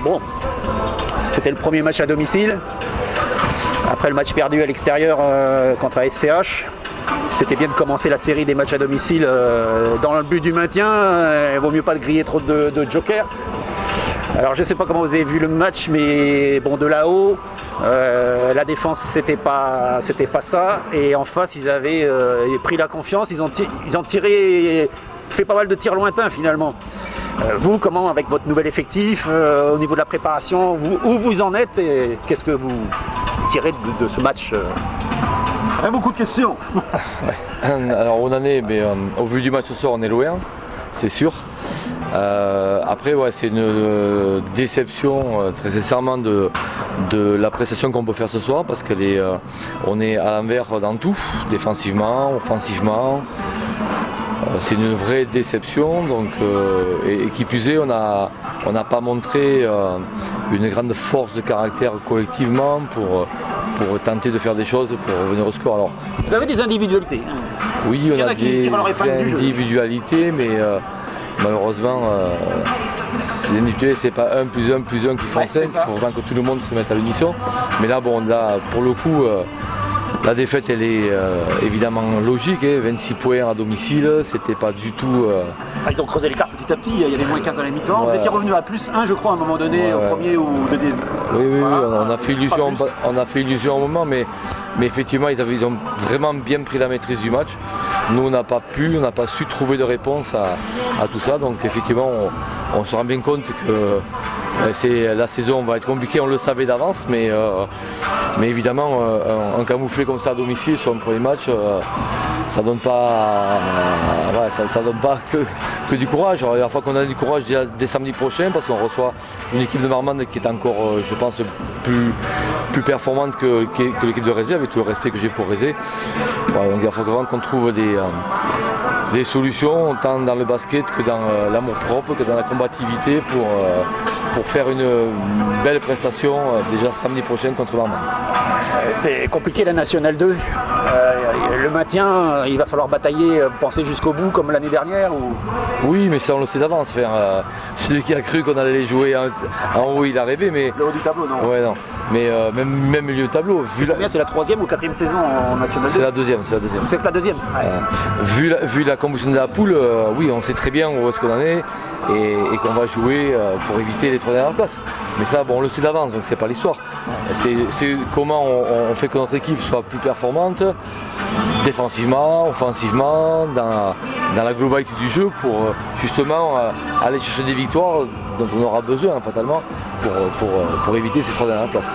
bon, c'était le premier match à domicile. Après le match perdu à l'extérieur contre ASCH, c'était bien de commencer la série des matchs à domicile dans le but du maintien. Il vaut mieux pas de griller trop de jokers. Alors je ne sais pas comment vous avez vu le match, mais bon, de là-haut, la défense c'était pas ça, et en face ils avaient pris la confiance, ils ont tiré, fait pas mal de tirs lointains finalement. Vous, comment, avec votre nouvel effectif, au niveau de la préparation, où vous en êtes et qu'est-ce que vous tirez de ce match Il y a beaucoup de questions. Alors on en est, mais au vu du match ce soir on est loin, c'est sûr. Après ouais, c'est une déception très sincèrement de la prestation qu'on peut faire ce soir parce on est à l'envers dans tout, défensivement, offensivement. C'est une vraie déception, donc, et qui plus est, on n'a pas montré une grande force de caractère collectivement pour tenter de faire des choses pour revenir au score. Alors, vous avez des individualités. Oui, on a des individualités, mais malheureusement, les individualités, c'est pas 1 plus 1 plus 1 qui font 5, il faut vraiment que tout le monde se mette à l'unisson. Mais là, bon, là, pour le coup, la défaite, elle est évidemment logique, 26 points à domicile, c'était pas du tout... Ils ont creusé l'écart petit à petit, il y avait moins 15 à la mi-temps, vous étiez revenu à plus 1 je crois à un moment donné, au premier ou au deuxième. Oui, voilà, on a fait illusion au moment, mais effectivement ils ont vraiment bien pris la maîtrise du match. Nous on n'a pas su trouver de réponse à tout ça, donc effectivement on se rend bien compte que la saison va être compliquée, on le savait d'avance, mais évidemment un camouflé comme ça à domicile sur un premier match, ça donne pas, ça donne pas que du courage. Alors, il y a la fois qu'on a du courage dès samedi prochain parce qu'on reçoit une équipe de Marmande qui est encore, je pense, plus performante que l'équipe de Rézé, avec tout le respect que j'ai pour Rézé. Voilà, donc il faut vraiment qu'on trouve des solutions, tant dans le basket que dans l'amour propre, que dans la combativité pour faire une belle prestation déjà samedi prochain contre Marmande. C'est compliqué la Nationale 2. Le maintien, il va falloir batailler, penser jusqu'au bout comme l'année dernière ou... Oui, mais ça on le sait d'avance. Celui qui a cru qu'on allait jouer en haut, il a rêvé. Mais... Le haut du tableau, non? Ouais, non. Mais même milieu de tableau. C'est la 3e ou 4e saison en Nationale 2? C'est la deuxième. C'est que la deuxième. Ouais. Vu la composition de la poule, oui, on sait très bien où est-ce qu'on en est et qu'on va jouer pour éviter les 3 dernières places. Mais ça, bon, on le sait d'avance, donc c'est pas l'histoire. C'est comment on fait que notre équipe soit plus performante, défensivement, offensivement, dans la globalité du jeu pour justement aller chercher des victoires dont on aura besoin fatalement pour éviter ces 3 dernières places.